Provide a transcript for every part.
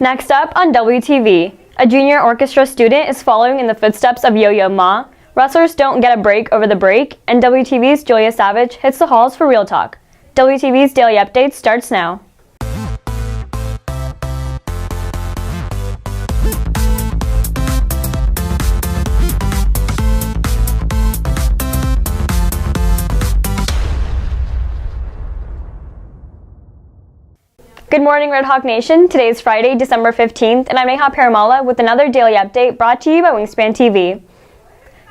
Next up on WTV, a junior orchestra student is following in the footsteps of Yo-Yo Ma. Wrestlers don't get a break over the break, and WTV's Julia Savage hits the halls for Real Talk. WTV's Daily Update starts now. Good morning, Red Hawk Nation. Today is Friday, December 15th, and I'm Neha Perumalla with another daily update brought to you by Wingspan TV.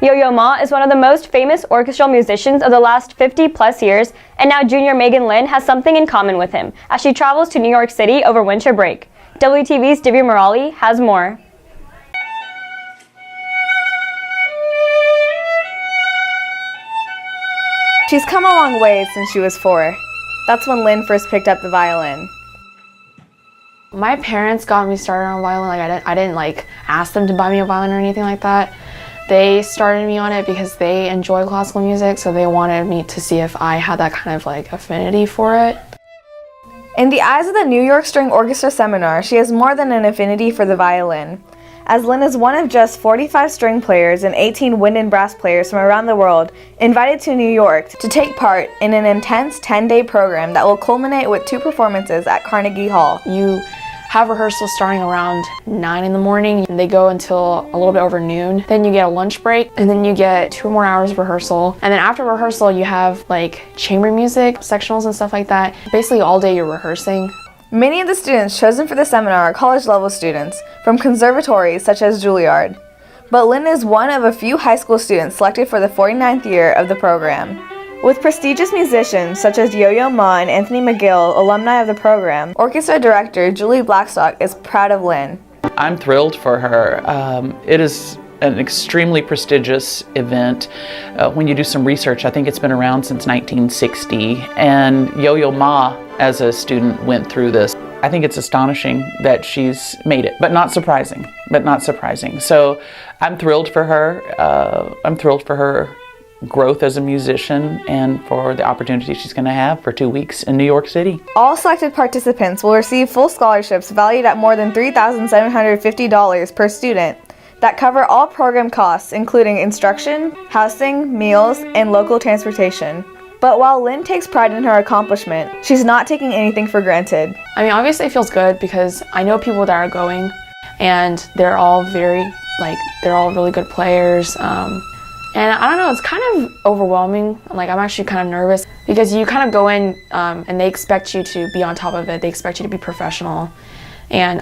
Yo-Yo Ma is one of the most famous orchestral musicians of the last 50-plus years, and now junior Megan Lynn has something in common with him as she travels to New York City over winter break. WTV's Divya Murali has more. She's come a long way since she was 4. That's when Lynn first picked up the violin. My parents got me started on violin. I didn't ask them to buy me a violin or anything like that. They started me on it because they enjoy classical music, so they wanted me to see if I had that kind of affinity for it. In the eyes of the New York String Orchestra Seminar, she has more than an affinity for the violin, as Lynn is one of just 45 string players and 18 wind and brass players from around the world invited to New York to take part in an intense 10-day program that will culminate with 2 performances at Carnegie Hall. You have rehearsals starting around 9 in the morning, and they go until a little bit over noon. Then you get a lunch break, and then you get 2 more hours of rehearsal. And then after rehearsal, you have chamber music, sectionals and stuff like that. Basically all day you're rehearsing. Many of the students chosen for the seminar are college-level students from conservatories such as Juilliard. But Lynn is one of a few high school students selected for the 49th year of the program. With prestigious musicians such as Yo-Yo Ma and Anthony McGill, alumni of the program, orchestra director Julie Blackstock is proud of Lynn. I'm thrilled for her. It is an extremely prestigious event. When you do some research, I think it's been around since 1960, and Yo-Yo Ma, as a student, went through this. I think it's astonishing that she's made it, but not surprising. So I'm thrilled for her. I'm thrilled for her growth as a musician and for the opportunity she's going to have for 2 weeks in New York City. All selected participants will receive full scholarships valued at more than $3,750 per student that cover all program costs, including instruction, housing, meals, and local transportation. But while Lynn takes pride in her accomplishment, she's not taking anything for granted. I mean, obviously it feels good because I know people that are going, and they're all they're all really good players. And I don't know, it's kind of overwhelming. I'm actually kind of nervous because you kind of go in and they expect you to be on top of it. They expect you to be professional. And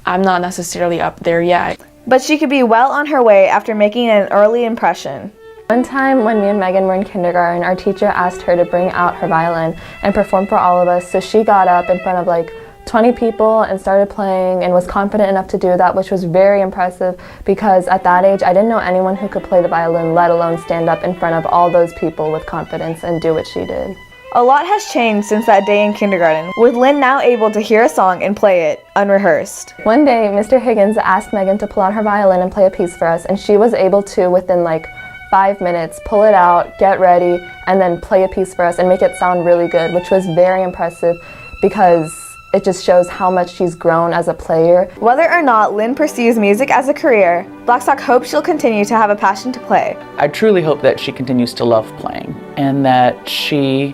I'm not necessarily up there yet. But she could be well on her way after making an early impression. One time when me and Megan were in kindergarten, our teacher asked her to bring out her violin and perform for all of us. So she got up in front of 20 people and started playing and was confident enough to do that, which was very impressive because at that age I didn't know anyone who could play the violin, let alone stand up in front of all those people with confidence and do what she did. A lot has changed since that day in kindergarten, with Lynn now able to hear a song and play it unrehearsed. One day Mr. Higgins asked Megan to pull out her violin and play a piece for us, and she was able to, within 5 minutes, pull it out, get ready, and then play a piece for us and make it sound really good, which was very impressive because it just shows how much she's grown as a player. Whether or not Lynn pursues music as a career, Blackstock hopes she'll continue to have a passion to play. I truly hope that she continues to love playing and that she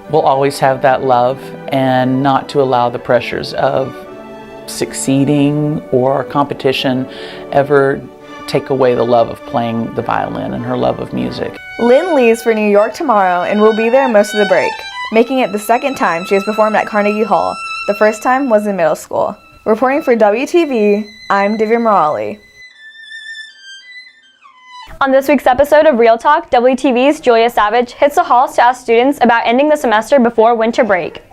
will always have that love and not to allow the pressures of succeeding or competition ever take away the love of playing the violin and her love of music. Lynn leaves for New York tomorrow and will be there most of the break, making it the second time she has performed at Carnegie Hall. The first time was in middle school. Reporting for WTV, I'm Divya Murali. On this week's episode of Real Talk, WTV's Julia Savage hits the halls to ask students about ending the semester before winter break.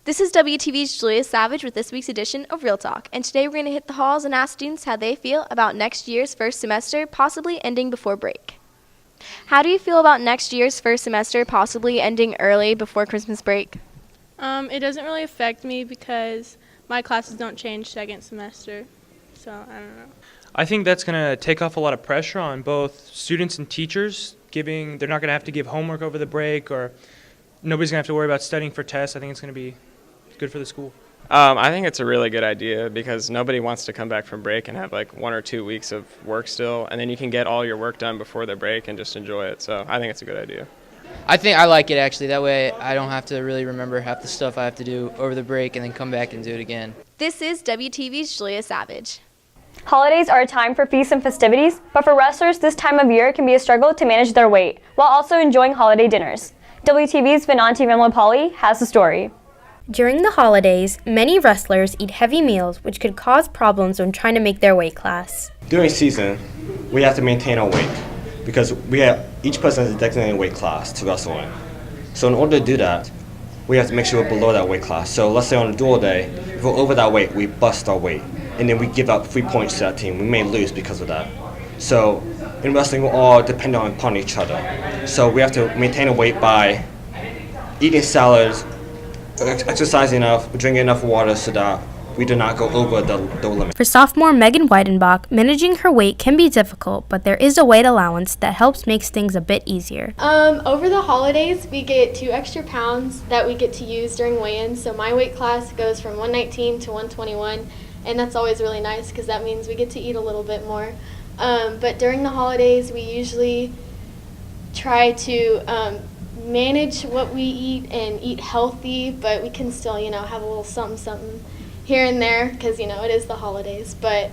This is WTV's Julia Savage with this week's edition of Real Talk, and today we're going to hit the halls and ask students how they feel about next year's first semester possibly ending before break. How do you feel about next year's first semester possibly ending early before Christmas break? It doesn't really affect me because my classes don't change second semester, so I don't know. I think that's going to take off a lot of pressure on both students and teachers. They're not going to have to give homework over the break, or nobody's going to have to worry about studying for tests. I think it's going to be good for the school. I think it's a really good idea because nobody wants to come back from break and have like 1 or 2 weeks of work still, and then you can get all your work done before the break and just enjoy it. So I think it's a good idea. I think I like it actually. That way I don't have to really remember half the stuff I have to do over the break and then come back and do it again. This is WTV's Julia Savage. Holidays are a time for feasts and festivities, but for wrestlers this time of year can be a struggle to manage their weight while also enjoying holiday dinners. WTV's Venanti Ramlapalli has the story. During the holidays, many wrestlers eat heavy meals which could cause problems when trying to make their weight class. During season, we have to maintain our weight because each person has a designated weight class to wrestle in. So in order to do that, we have to make sure we're below that weight class. So let's say on a dual day, if we're over that weight, we bust our weight. And then we give out 3 points to that team. We may lose because of that. So in wrestling, we're all dependent upon each other. So we have to maintain a weight by eating salads, exercising enough, drinking enough water so that we do not go over the limit. For sophomore Megan Weidenbach, managing her weight can be difficult, but there is a weight allowance that helps make things a bit easier. Over the holidays, we get 2 extra pounds that we get to use during weigh-ins. So my weight class goes from 119 to 121, and that's always really nice because that means we get to eat a little bit more. But during the holidays, we usually try to manage what we eat and eat healthy, but we can still, have a little something here and there because, it is the holidays. But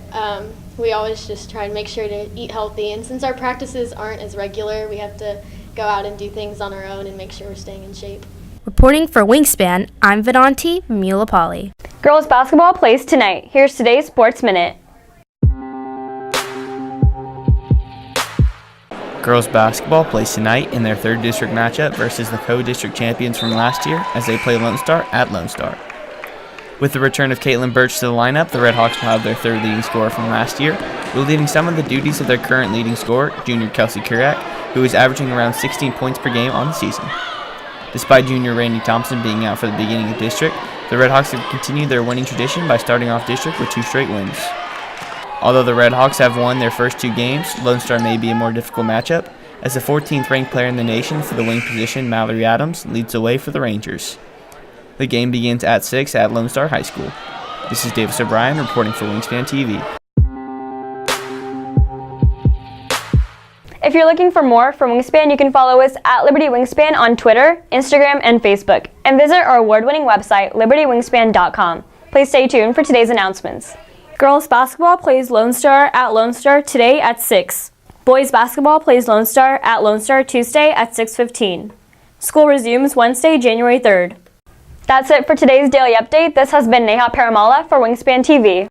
we always just try to make sure to eat healthy. And since our practices aren't as regular, we have to go out and do things on our own and make sure we're staying in shape. Reporting for Wingspan, I'm Vedanti Mulapalli. Girls basketball plays tonight. Here's today's Sports Minute. Girls basketball plays tonight in their 3rd district matchup versus the co-district champions from last year as they play Lone Star at Lone Star. With the return of Caitlin Birch to the lineup, the Red Hawks will have their 3rd leading scorer from last year, relieving some of the duties of their current leading scorer, junior Kelsey Kurak, who is averaging around 16 points per game on the season. Despite junior Randy Thompson being out for the beginning of district, the Red Hawks have continued their winning tradition by starting off district with 2 straight wins. Although the Red Hawks have won their first 2 games, Lone Star may be a more difficult matchup, as the 14th ranked player in the nation for the wing position, Mallory Adams, leads the way for the Rangers. The game begins at 6 at Lone Star High School. This is Davis O'Brien reporting for Wingspan TV. If you're looking for more from Wingspan, you can follow us at Liberty Wingspan on Twitter, Instagram, and Facebook, and visit our award-winning website, libertywingspan.com. Please stay tuned for today's announcements. Girls basketball plays Lone Star at Lone Star today at 6. Boys basketball plays Lone Star at Lone Star Tuesday at 6:15. School resumes Wednesday, January 3rd. That's it for today's daily update. This has been Neha Perumalla for Wingspan TV.